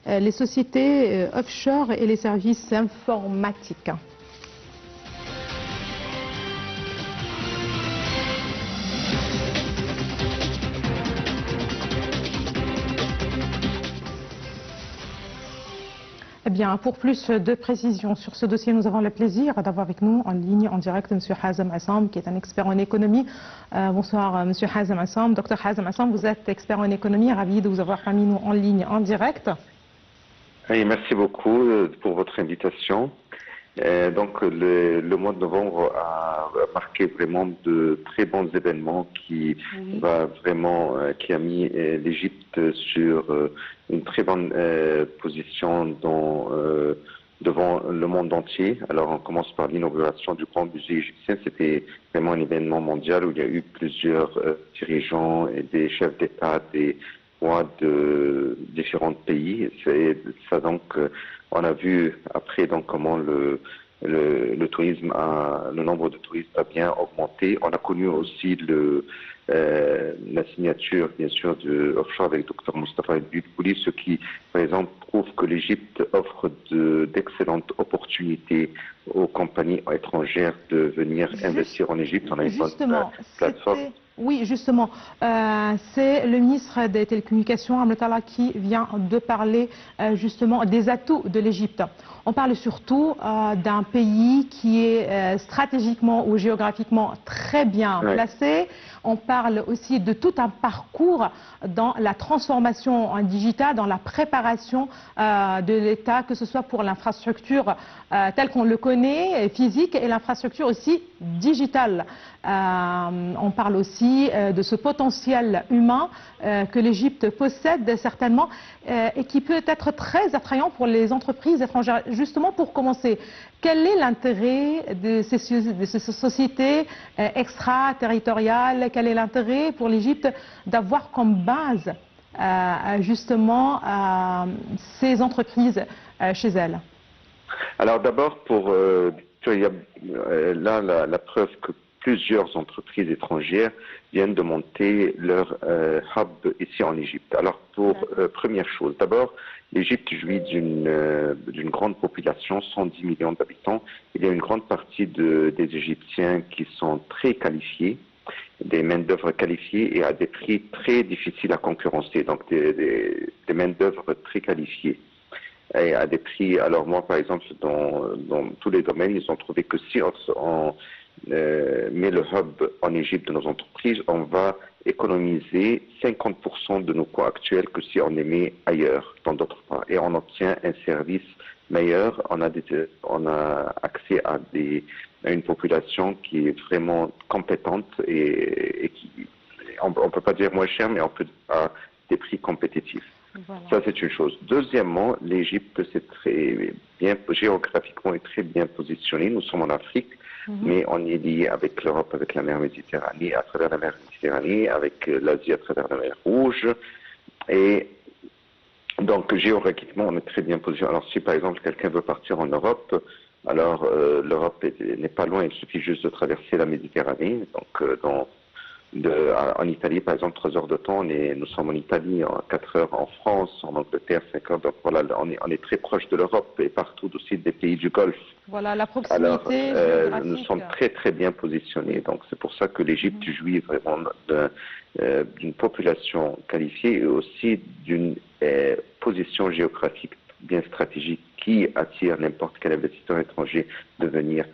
les sociétés offshore et les services informatiques. Eh bien, pour plus de précisions sur ce dossier, nous avons le plaisir d'avoir avec nous en ligne, en direct, M. Hazem Assam, qui est un expert en économie. Bonsoir, M. Hazem Assam. Dr Hazem Assam, vous êtes expert en économie, ravi de vous avoir parmi nous en ligne, en direct. Oui, merci beaucoup pour votre invitation. Donc, le mois de novembre a marqué vraiment de très bons événements qui a mis l'Égypte sur une très bonne position devant le monde entier. Alors, on commence par l'inauguration du grand musée égyptien. C'était vraiment un événement mondial où il y a eu plusieurs dirigeants et des chefs d'État, des rois de différents pays. Ça donc, on a vu après donc comment le tourisme le nombre de touristes a bien augmenté. On a connu aussi la signature, bien sûr, de offshore avec Dr Mustafa El-Bouli, ce qui, par exemple, prouve que l'Égypte offre d'excellentes opportunités aux compagnies étrangères de venir investir en Égypte. On a une bonne plateforme. Oui, justement, c'est le ministre des Télécommunications, Amr Talla, qui vient de parler justement des atouts de l'Égypte. On parle surtout d'un pays qui est stratégiquement ou géographiquement très bien placé. On parle aussi de tout un parcours dans la transformation en digital, dans la préparation de l'État, que ce soit pour l'infrastructure telle qu'on le connaît, physique, et l'infrastructure aussi digitale. On parle aussi de ce potentiel humain que l'Égypte possède certainement et qui peut être très attrayant pour les entreprises étrangères. Justement, pour commencer, quel est l'intérêt de ces sociétés extraterritoriales? Quel est l'intérêt pour l'Égypte d'avoir comme base justement ces entreprises chez elle? Alors d'abord, il y a là la preuve que plusieurs entreprises étrangères viennent de monter leur hub ici en Égypte. Alors première chose, d'abord, l'Égypte jouit d'une grande population, 110 millions d'habitants. Il y a une grande partie des Égyptiens qui sont très qualifiés, des main-d'œuvre qualifiées et à des prix très difficiles à concurrencer, donc des main-d'œuvre très qualifiées. Et à des prix, alors moi par exemple, dans tous les domaines, ils ont trouvé que si on met le hub en Égypte de nos entreprises, on va économiser 50% de nos coûts actuels que si on les met ailleurs, dans d'autres parts. Et on obtient un service meilleur, on a accès à une population qui est vraiment compétente et qui, on ne peut pas dire moins cher, mais on peut à des prix compétitifs. Voilà. Ça, c'est une chose. Deuxièmement, l'Égypte, c'est très bien, géographiquement, est très bien positionné. Nous sommes en Afrique, mais on est lié avec l'Europe, avec la mer Méditerranée, à travers la mer Méditerranée, avec l'Asie à travers la mer Rouge. Et donc, géographiquement, on est très bien positionné. Alors, si par exemple, quelqu'un veut partir en Europe, alors l'Europe n'est pas loin, il suffit juste de traverser la Méditerranée. Donc, en Italie, par exemple, 3 heures de temps, nous sommes en Italie, 4 heures en France, en Angleterre, 5 heures. Donc voilà, on est très proche de l'Europe et partout aussi des pays du Golfe. Voilà, la proximité géographique. Nous sommes très très bien positionnés. Donc c'est pour ça que l'Égypte jouit vraiment d'une population qualifiée et aussi d'une position géographique bien stratégique qui attire n'importe quel investisseur étranger de venir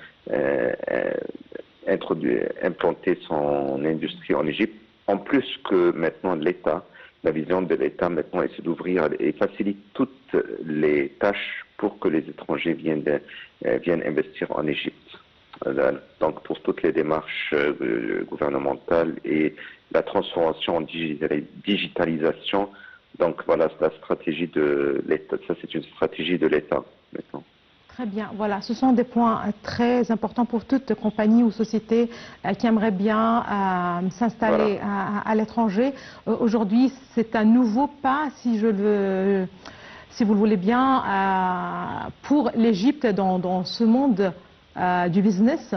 implanter son industrie en Égypte. En plus que maintenant l'État, la vision de l'État maintenant est d'ouvrir et facilite toutes les tâches pour que les étrangers viennent investir en Égypte. Donc pour toutes les démarches gouvernementales et la transformation en digitalisation. Donc voilà, c'est la stratégie de l'État. Ça, c'est une stratégie de l'État maintenant. Très bien, voilà, ce sont des points très importants pour toute compagnie ou société qui aimerait bien s'installer à l'étranger. Aujourd'hui, c'est un nouveau pas, si vous le voulez bien, pour l'Égypte dans ce monde du business.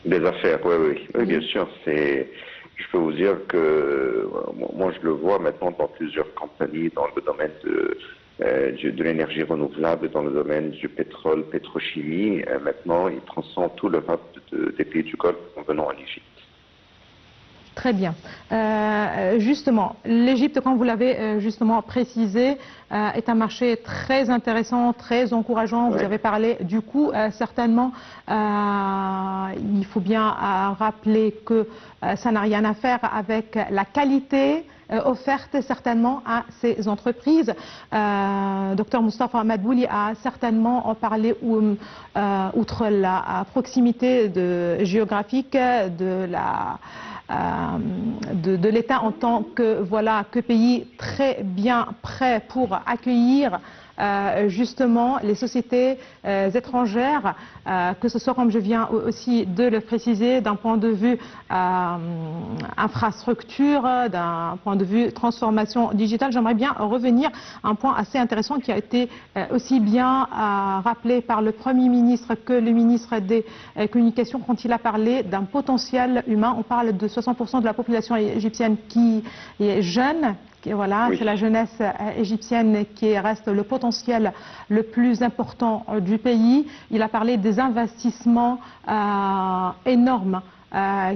Des affaires, oui, bien sûr. Je peux vous dire que moi, je le vois maintenant dans plusieurs compagnies dans le domaine de l'énergie renouvelable dans le domaine du pétrole, pétrochimie. Maintenant, il transcende tout le hub des pays du Golfe en venant en Égypte. Très bien. Justement, l'Égypte, comme vous l'avez justement précisé, est un marché très intéressant, très encourageant. Vous avez parlé du coût. Certainement, il faut bien rappeler que ça n'a rien à faire avec la qualité offerte certainement à ces entreprises. Dr Moustapha Madbouli a certainement parlé, outre la proximité géographique de l'État en tant que pays très bien prêt pour accueillir justement les sociétés étrangères, que ce soit, comme je viens aussi de le préciser, d'un point de vue infrastructure, d'un point de vue transformation digitale. J'aimerais bien revenir à un point assez intéressant qui a été aussi bien rappelé par le Premier ministre que le ministre des Communications quand il a parlé d'un potentiel humain. On parle de 60% de la population égyptienne qui est jeune. Voilà, oui. C'est la jeunesse égyptienne qui reste le potentiel le plus important du pays. Il a parlé des investissements énormes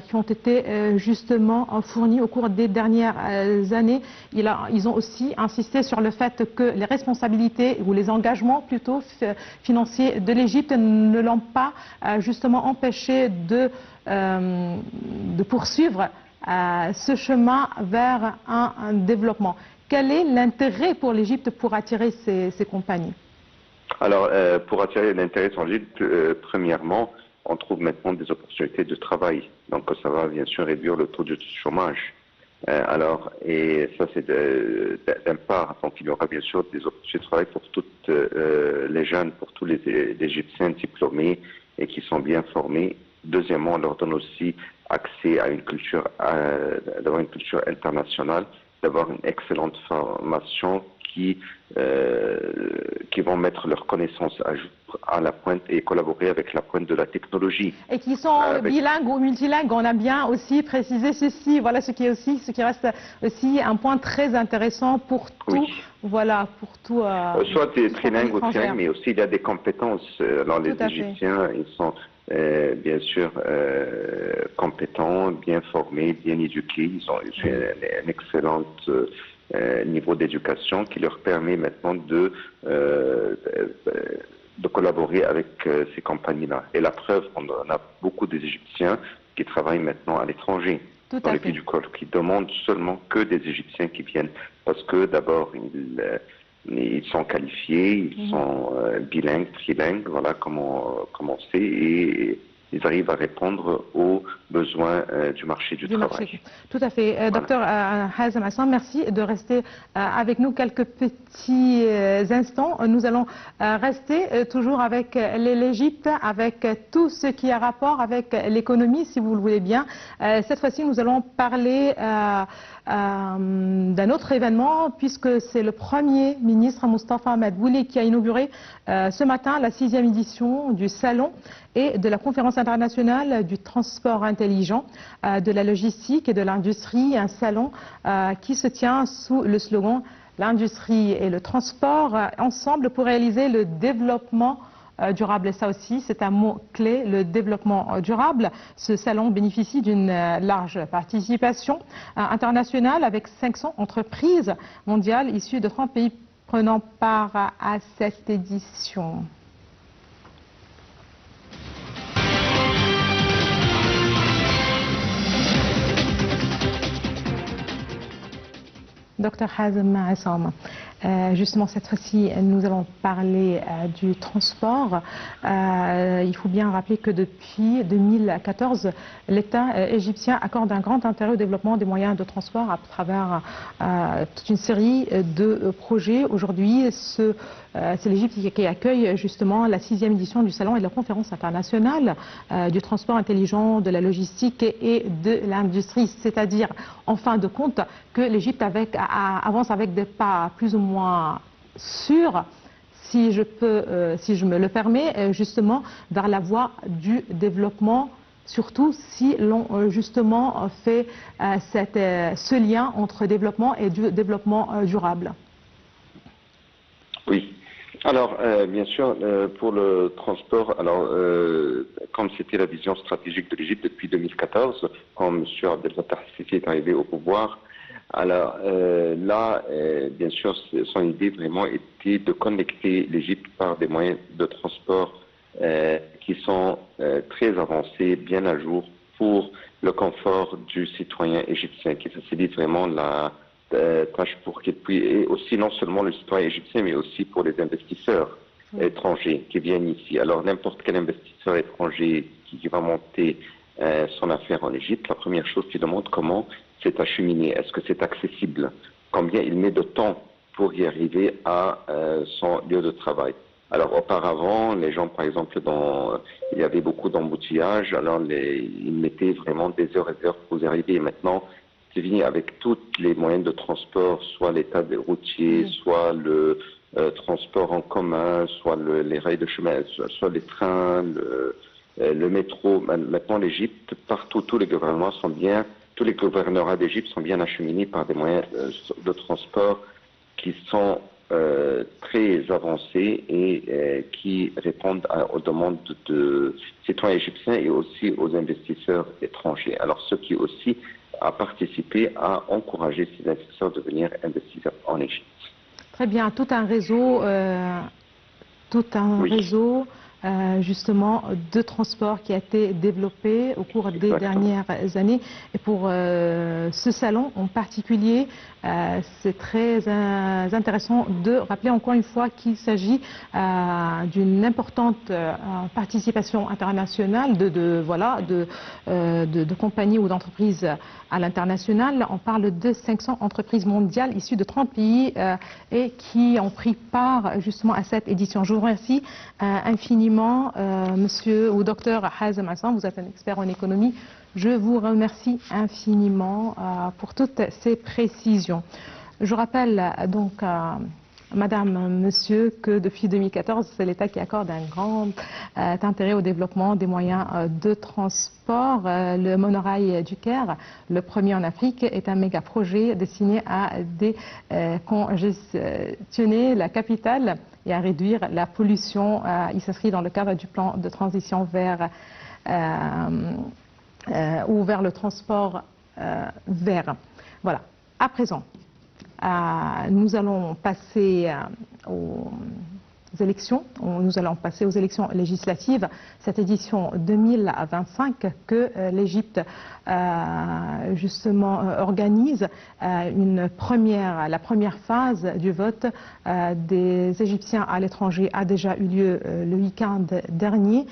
qui ont été justement fournis au cours des dernières années. Ils ont aussi insisté sur le fait que les responsabilités ou les engagements plutôt financiers de l'Égypte ne l'ont pas justement empêché de poursuivre ce chemin vers un développement. Quel est l'intérêt pour l'Égypte pour attirer ces compagnies? Alors, pour attirer l'intérêt sur l'Égypte, premièrement, on trouve maintenant des opportunités de travail. Donc, ça va bien sûr réduire le taux de chômage. Et ça, c'est d'un part. Donc, il y aura bien sûr des opportunités de travail pour toutes les jeunes, pour tous les Égyptiens diplômés et qui sont bien formés. Deuxièmement, on leur donne aussi accès à une culture, d'avoir une culture internationale, d'avoir une excellente formation qui vont mettre leurs connaissances à la pointe et collaborer avec la pointe de la technologie. Et qui sont bilingues ou multilingues. On a bien aussi précisé ceci. Voilà ce qui reste aussi un point très intéressant pour tout. Oui. Voilà, pour tout. Soit des trilingues ou trilingues, mais aussi il y a des compétences. Alors les Égyptiens, ils sont bien sûr compétents, bien formés, bien éduqués. Ils ont un excellent niveau d'éducation qui leur permet maintenant de collaborer avec ces compagnies-là. Et la preuve, on a beaucoup d'Égyptiens qui travaillent maintenant à l'étranger, dans les pays du Golfe, qui demandent seulement que des Égyptiens qui viennent. Parce que d'abord, ils sont qualifiés, ils sont bilingues, trilingues, voilà comment c'est, et ils arrivent à répondre aux besoins du marché du travail. Tout à fait. Voilà. Docteur Hazem Hassan, merci de rester avec nous quelques petits instants. Nous allons rester toujours avec l'Égypte, avec tout ce qui a rapport avec l'économie, si vous le voulez bien. Cette fois-ci, nous allons parler d'un autre événement, puisque c'est le Premier ministre Moustapha Madbouli qui a inauguré ce matin la 6e édition du Salon et de la conférence internationale du transport intelligent, de la logistique et de l'industrie, un salon qui se tient sous le slogan « L'industrie et le transport ensemble pour réaliser le développement durable ». Et ça aussi, c'est un mot clé, le développement durable. Ce salon bénéficie d'une large participation internationale avec 500 entreprises mondiales issues de 30 pays prenant part à cette édition. Dr Hazem Hassan, justement cette fois-ci nous allons parler du transport. Il faut bien rappeler que depuis 2014, l'État égyptien accorde un grand intérêt au développement des moyens de transport à travers toute une série de projets. Aujourd'hui, c'est l'Égypte qui accueille justement la 6e édition du Salon et de la conférence internationale du transport intelligent, de la logistique et de l'industrie. C'est-à-dire, en fin de compte, que l'Égypte avance avec des pas plus ou moins sûrs, si je me le permets, justement vers la voie du développement, surtout si l'on justement fait ce lien entre développement et du développement durable. Alors, bien sûr, pour le transport, alors, comme c'était la vision stratégique de l'Égypte depuis 2014, quand M. Abdel Fattah al-Sisi est arrivé au pouvoir, alors là, bien sûr, son idée vraiment était de connecter l'Égypte par des moyens de transport qui sont très avancés, bien à jour pour le confort du citoyen égyptien, qui facilite vraiment la tâche pour qu'il puisse, et aussi non seulement le citoyen égyptien, mais aussi pour les investisseurs étrangers qui viennent ici. Alors n'importe quel investisseur étranger qui va monter son affaire en Égypte, la première chose qu'il demande, comment c'est acheminé, est-ce que c'est accessible, combien il met de temps pour y arriver à son lieu de travail. Alors auparavant, les gens, par exemple, il y avait beaucoup d'embouteillages, alors ils mettaient vraiment des heures et des heures pour y arriver. Et maintenant, c'est fini avec tous les moyens de transport, soit l'état des routiers, soit le transport en commun, soit les rails de chemin, soit les trains, le métro. Maintenant, l'Égypte, partout, tous les gouverneurs d'Égypte sont bien acheminés par des moyens de transport qui sont très avancés et qui répondent aux demandes de citoyens égyptiens et aussi aux investisseurs étrangers. Alors, ce qui aussi a participé à encourager ces investisseurs de venir investir en Égypte. Très bien, tout un réseau, justement de transport qui a été développé au cours des dernières années. Et pour ce salon en particulier, c'est très intéressant de rappeler encore une fois qu'il s'agit d'une importante participation internationale de compagnies ou d'entreprises à l'international. On parle de 500 entreprises mondiales issues de 30 pays et qui ont pris part justement à cette édition. Je vous remercie infiniment, monsieur ou docteur Hazem Hassan, vous êtes un expert en économie. Je vous remercie infiniment pour toutes ces précisions. Je rappelle donc Madame, Monsieur, que depuis 2014, c'est l'État qui accorde un grand intérêt au développement des moyens de transport. Le monorail du Caire, le premier en Afrique, est un méga projet destiné à décongestionner la capitale et à réduire la pollution. Il s'inscrit dans le cadre du plan de transition vers le transport vert. Voilà. À présent, nous allons passer aux élections. Nous allons passer aux élections législatives. Cette édition 2025 que l'Égypte justement organise la première phase du vote des Égyptiens à l'étranger a déjà eu lieu le week-end dernier.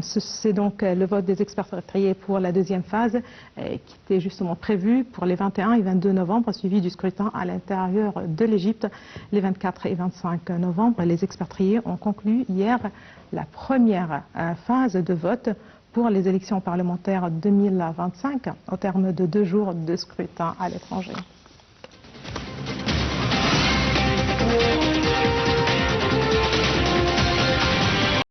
C'est donc le vote des expatriés pour la deuxième phase qui était justement prévu pour les 21 et 22 novembre, suivi du scrutin à l'intérieur de l'Égypte les 24 et 25 novembre. Les expatriés ont conclu hier la première phase de vote pour les élections parlementaires 2025 au terme de 2 jours de scrutin à l'étranger.